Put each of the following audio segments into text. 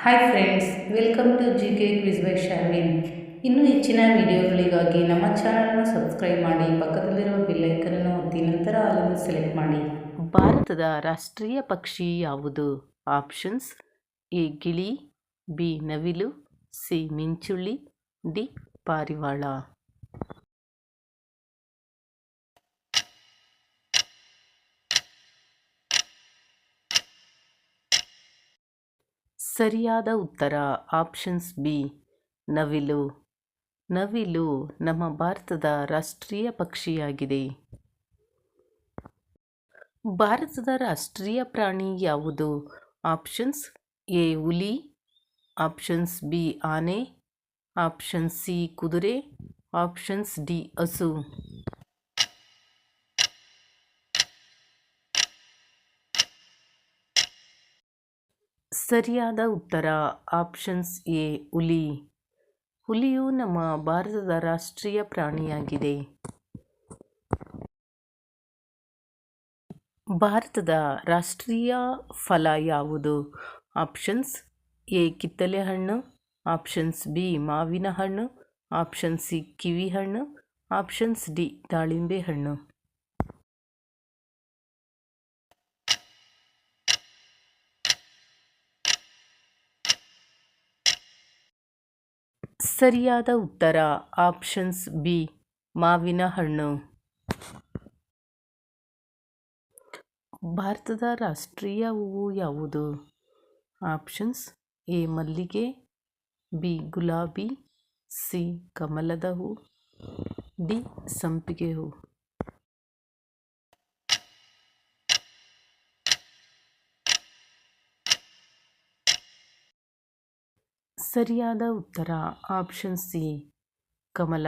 Hi friends, welcome to G K quiz by Sharvin. ಇನ್ನೂ ಹೆಚ್ಚಿನ ವಿಡಿಯೋಗಳಿಗಾಗಿ ನಮ್ಮ ಚಾನಲ್ನ ಸಬ್ಸ್ಕ್ರೈಬ್ ಮಾಡಿ, ಪಕ್ಕದಲ್ಲಿರುವ ಬೆಲ್ಲೈಕನನ್ನು ಒತ್ತಿ ನಂತರ ಆಲನ್ನು ಸೆಲೆಕ್ಟ್ ಮಾಡಿ. ಭಾರತದ ರಾಷ್ಟ್ರೀಯ ಪಕ್ಷಿ ಯಾವುದು? ಆಪ್ಷನ್ಸ್: ಎ ಗಿಳಿ, ಬಿ ನವಿಲು, ಸಿ ಮಿಂಚುಳ್ಳಿ, ಡಿ ಪಾರಿವಾಳ. ಸರಿಯಾದ ಉತ್ತರ ಆಪ್ಷನ್ಸ್ ಬಿ ನವಿಲು. ನವಿಲು ನಮ್ಮ ಭಾರತದ ರಾಷ್ಟ್ರೀಯ ಪಕ್ಷಿಯಾಗಿದೆ. ಭಾರತದ ರಾಷ್ಟ್ರೀಯ ಪ್ರಾಣಿ ಯಾವುದು? ಆಪ್ಷನ್ಸ್: ಎ ಹುಲಿ, ಆಪ್ಷನ್ಸ್ ಬಿ ಆನೆ, ಆಪ್ಷನ್ಸ್ ಸಿ ಕುದುರೆ, ಆಪ್ಷನ್ಸ್ ಡಿ ಹಸು. ಸರಿಯಾದ ಉತ್ತರ ಆಪ್ಷನ್ಸ್ ಎ ಹುಲಿ. ಹುಲಿಯು ನಮ್ಮ ಭಾರತದ ರಾಷ್ಟ್ರೀಯ ಪ್ರಾಣಿಯಾಗಿದೆ. ಭಾರತದ ರಾಷ್ಟ್ರೀಯ ಫಲ ಯಾವುದು? ಆಪ್ಷನ್ಸ್: ಎ ಕಿತ್ತಳೆ ಹಣ್ಣು, ಆಪ್ಷನ್ಸ್ ಬಿ ಮಾವಿನ ಹಣ್ಣು, ಆಪ್ಷನ್ಸ್ ಸಿ ಕಿವಿ ಹಣ್ಣು, ಆಪ್ಷನ್ಸ್ ಡಿ ದಾಳಿಂಬೆ ಹಣ್ಣು. ಸರಿಯಾದ ಉತ್ತರ ಆಪ್ಷನ್ಸ್ ಬಿ ಮಾವಿನ ಹಣ್ಣು. ಭಾರತದ ರಾಷ್ಟ್ರೀಯ ಹೂವು ಯಾವುದು? ಆಪ್ಷನ್ಸ್: ಎ ಮಲ್ಲಿಗೆ, ಬಿ ಗುಲಾಬಿ, ಸಿ ಕಮಲದ ಹೂ, ಡಿ ಸಂಪಿಗೆ ಹೂ. ಸರಿಯಾದ ಉತ್ತರ ಆಪ್ಷನ್ ಸಿ ಕಮಲ.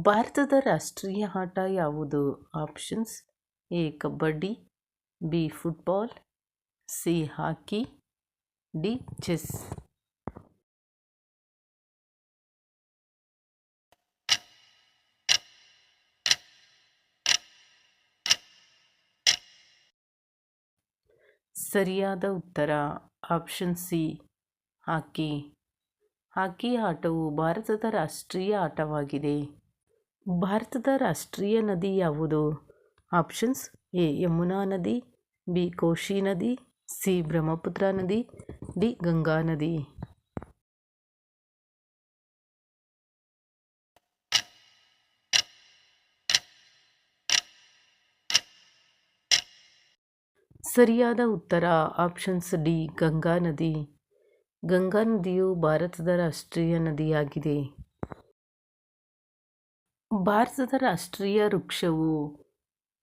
ಭಾರತದ ರಾಷ್ಟ್ರೀಯ ಆಟ ಯಾವುದು? Options: A kabaddi, B football, C hockey, D chess. ಸರಿಯಾದ ಉತ್ತರ ಆಪ್ಷನ್ ಸಿ ಹಾಕಿ. ಹಾಕಿ ಆಟವು ಭಾರತದ ರಾಷ್ಟ್ರೀಯ ಆಟವಾಗಿದೆ. ಭಾರತದ ರಾಷ್ಟ್ರೀಯ ನದಿ ಯಾವುದು? ಆಪ್ಷನ್ಸ್: ಎ ಯಮುನಾ ನದಿ, ಬಿ ಕೋಶಿ ನದಿ, ಸಿ ಬ್ರಹ್ಮಪುತ್ರ ನದಿ, ಡಿ ಗಂಗಾ ನದಿ. ಸರಿಯಾದ ಉತ್ತರ ಆಪ್ಷನ್ಸ್ ಡಿ ಗಂಗಾ ನದಿ. ಗಂಗಾ ನದಿಯು ಭಾರತದ ರಾಷ್ಟ್ರೀಯ ನದಿಯಾಗಿದೆ. ಭಾರತದ ರಾಷ್ಟ್ರೀಯ ವೃಕ್ಷವು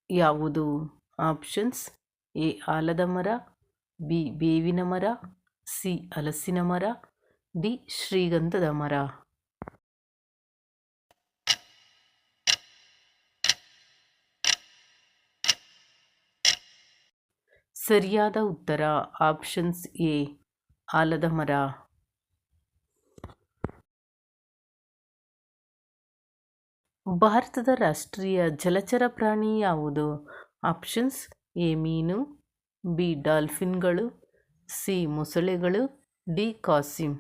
ಯಾವುದು? ಆಪ್ಷನ್ಸ್: ಎ ಆಲದ ಮರ, ಬಿ ಬೇವಿನ ಮರ, ಸಿ ಹಲಸಿನ ಮರ, ಡಿ ಶ್ರೀಗಂಧದ ಮರ. ಸರಿಯಾದ ಉತ್ತರ ಆಪ್ಷನ್ಸ್ ಎ ಆಲದ ಮರ. ಭಾರತದ ರಾಷ್ಟ್ರೀಯ ಜಲಚರ ಪ್ರಾಣಿ ಯಾವುದು? ಆಪ್ಷನ್ಸ್: ಎ ಮೀನು, ಬಿ ಡಾಲ್ಫಿನ್ಗಳು, ಸಿ ಮೊಸಳೆಗಳು, ಡಿ ಕಾಸಿಮ್.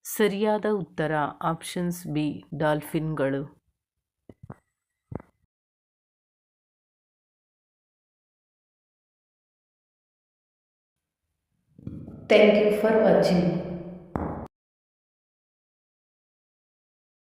ಸರಿಯಾದ ಉತ್ತರ ಆಪ್ಷನ್ಸ್ ಬಿ ಡಾಲ್ಫಿನ್ಗಳು. Thank you for watching.